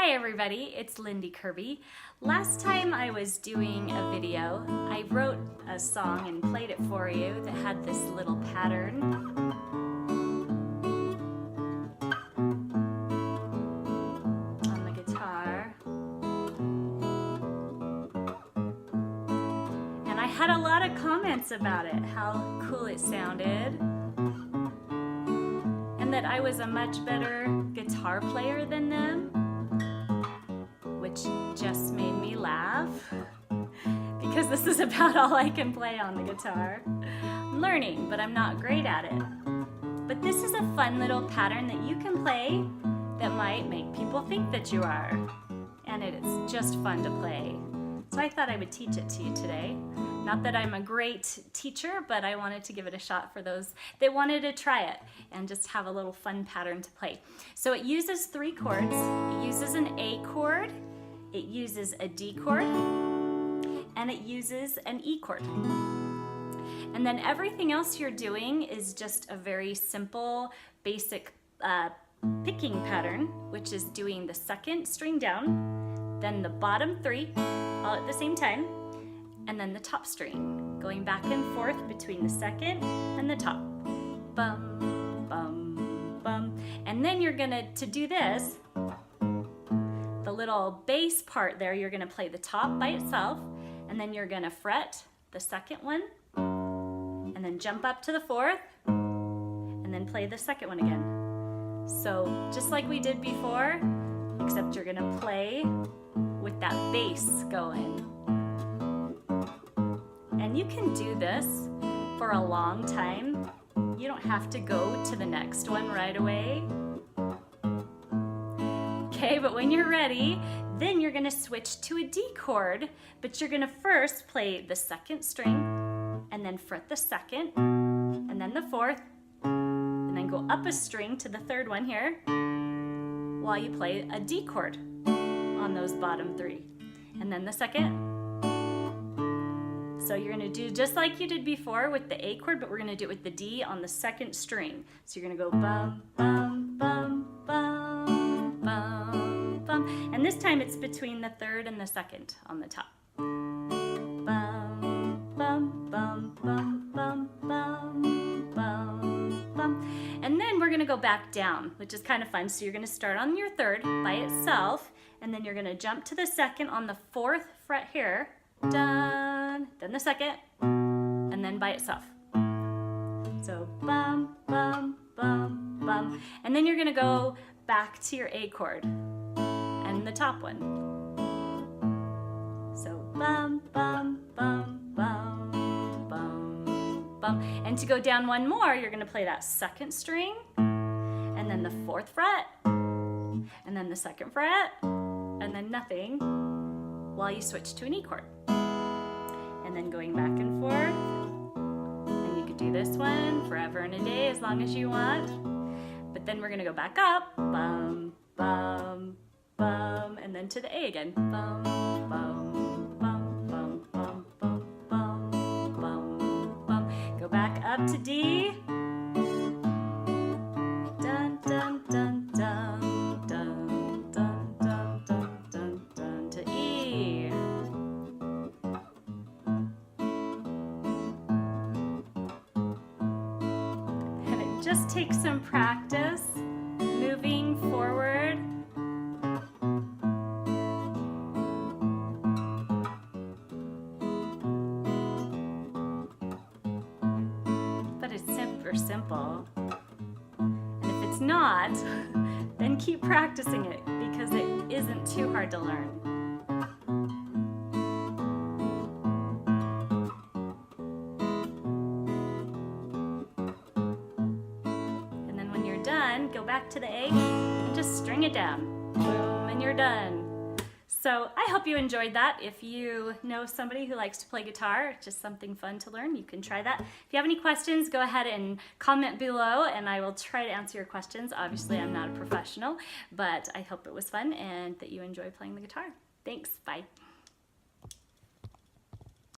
Hi everybody, it's Lindy Kirby. Last time I was doing a video, I wrote a song and played it for you that had this little pattern. On the guitar. And I had a lot of comments about it, how cool it sounded. And that I was a much better guitar player than them. Which just made me laugh because this is about all I can play on the guitar. I'm learning, but I'm not great at it. But this is a fun little pattern that you can play that might make people think that you are. And it is just fun to play. So I thought I would teach it to you today. Not that I'm a great teacher, but I wanted to give it a shot for those that wanted to try it and just have a little fun pattern to play. So it uses 3 chords. It uses an A chord, it uses a D chord, and it uses an E chord. And then everything else you're doing is just a very simple, basic picking pattern, which is doing the 2nd string down, then the bottom 3 all at the same time, and then the top string, going back and forth between the 2nd and the top. Bum, bum, bum. And then you're to do this, the little bass part there, you're gonna play the top by itself, and then you're gonna fret the 2nd one, and then jump up to the 4th, and then play the 2nd one again. So just like we did before, except you're gonna play with that bass going. And you can do this for a long time. You don't have to go to the next one right away. Okay, but when you're ready, then you're gonna switch to a D chord, but you're gonna first play the 2nd string, and then fret the 2nd, and then the 4th, and then go up a string to the 3rd one here, while you play a D chord on those bottom 3, and then the 2nd. So you're gonna do just like you did before with the A chord, but we're gonna do it with the D on the 2nd string. So you're gonna go bum, bum, bum, bum, bum, bum. And this time it's between the 3rd and the 2nd on the top. Bum, bum, bum, bum, bum, bum, bum, bum. And then we're gonna go back down, which is kind of fun. So you're gonna start on your 3rd by itself, and then you're gonna jump to the 2nd on the 4th fret here, done, then the 2nd, and then by itself. So bum, bum, bum, bum. And then you're gonna go back to your A chord and the top one. So bum, bum, bum, bum, bum, bum. And to go down one more, you're gonna play that 2nd string, and then the 4th fret, and then the 2nd fret, and then nothing, while you switch to an E chord. And then going back and forth. And you could do this one forever and a day as long as you want. But then we're gonna go back up, bum, bum, bum, and then to the A again. Bum, bum, bum, bum, bum, bum, bum, bum, bum. Go back up to D. Dun, dun, dun, dun, dun, dun, dun, dun, dun, dun, to E. And it just takes some practice moving forward. But it's super simple. And if it's not, then keep practicing it because it isn't too hard to learn. And then when you're done, go back to the A and just string it down. Boom, and you're done. So I hope you enjoyed that. If you know somebody who likes to play guitar, just something fun to learn, you can try that. If you have any questions, go ahead and comment below and I will try to answer your questions. Obviously, I'm not a professional, but I hope it was fun and that you enjoy playing the guitar. Thanks, bye.